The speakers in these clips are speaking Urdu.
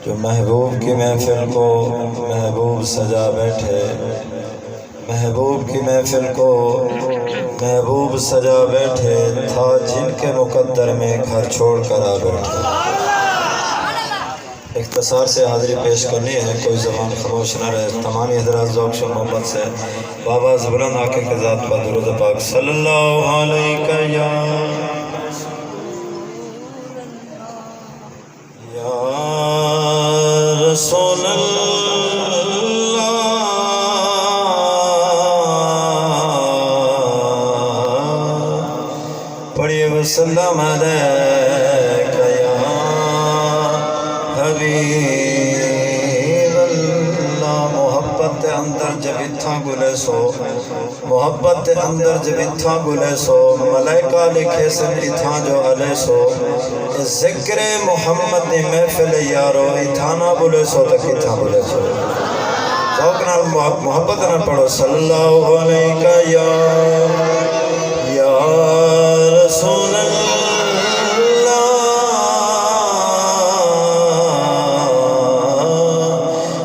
جو محبوب کی محفل کو محبوب سجا بیٹھے، محبوب کی محفل کو محبوب سجا بیٹھے، تھا جن کے مقدر میں گھر چھوڑ کر آ بیٹھے۔ اختصار سے حاضری پیش کرنی ہے، کوئی زبان خاموش نہ رہے۔ تمام حضرات ذوق سے محبت سے بابا زبلند آقا کے ذات پر درود پاک صلی اللہ علیہ یا رسول اللہ پڑھیے وسلم علیک یا حبیب اللہ۔ محبت اندر جب اتھا گلے سو، محبت اندر جب اتھا گلے سو، ملائکہ لکھے سن اتھا جو علیہ سو، ذکر محمد نے محفل یارو اتھا نہ بلے سو تک اتھا بلے سو۔ ذوق نال محبت نہ پڑھو صلی اللہ علیہ یا رسول اللہ،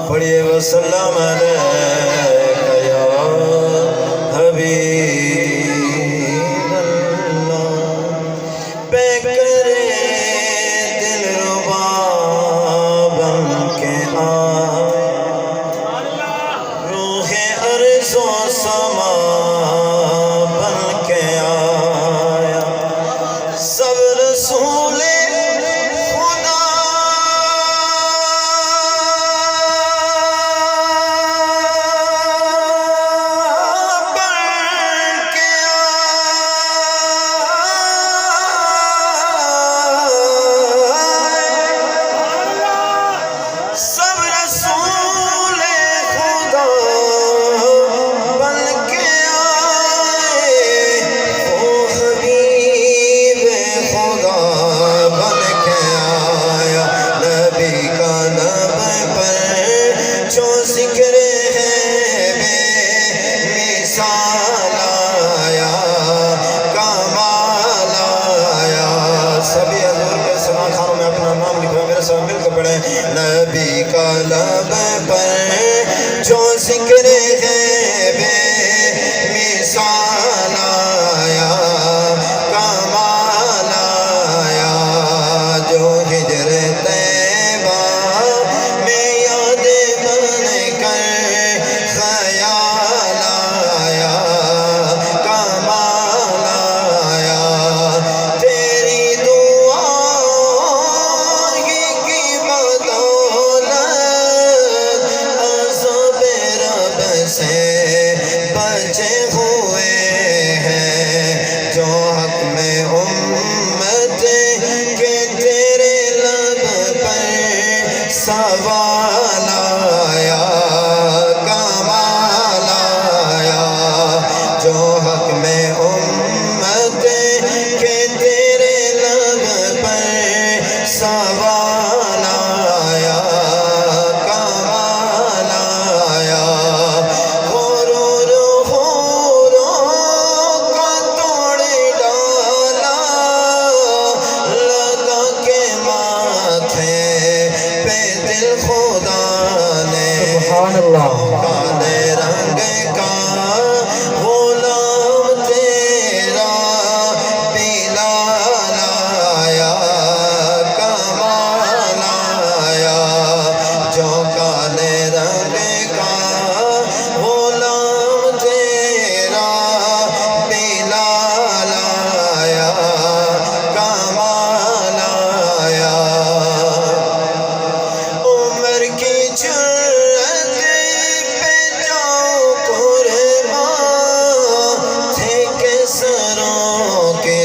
پڑھیے وسلم علیک یا حبیب اللہ۔ بے کرے دل ربا بن کے آئے، روح ارض و سما بن کے آیا، سب رسول خدا بن کے آئے، سب رسول خدا بن کے آئے، وہ حبیب خدا بن کے آیا۔ نبی کا نب پر جو ذکر ہے بے مثال آیا، کمال آیا۔ سبھی حضور کے سنا خانوں میں اپنا نام لکھو، میرے ساتھ مل کے پڑھیں۔ نبی کا لب پر جو ذکر ہے بے مثال آیا، کمال آیا۔ جو ہجر طیبہ میں یاد بن کر خیال آیا، کمال آیا۔ تیری دعا کی بدولت عذاب رب سے بچے ہوئے ہیں، جو حق میں امت کے تیرے لب پر سوال آیا، کمال آیا۔ جو حق میں امت کے تیرے لب پر سوال آیا، کمال آیا۔ غرور کا توڑ ڈالا، لگا کے ماتھے پہ دل خدا نے، سبحان اللہ۔ کالے رنگ کا غلام تیرا بلال آیا، کمال آیا۔ جو کالے رنگ کا غلام تیرا بلال آیا، کمال آیا۔ عمر کی جرأت پہ جاؤ قربان، تھے کہ سروں کے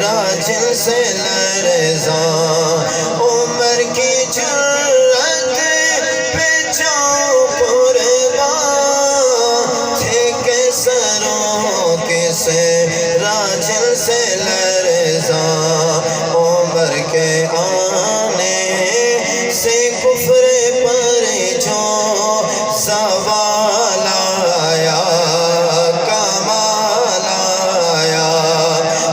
راجل سے لرزاں۔ عمر کی جرأت پہ جاؤ قربان، تھے کہ سروں کے راجل سے لرزاں۔ عمر کے آنے سے کفر پر جو زوال آیا، کمال آیا۔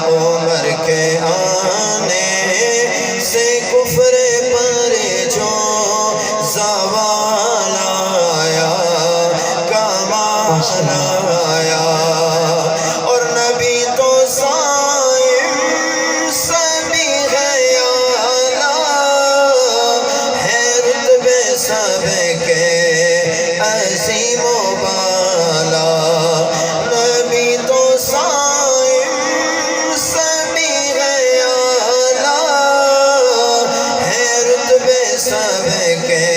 عمر کے آنے سے کفر پر جو سب کے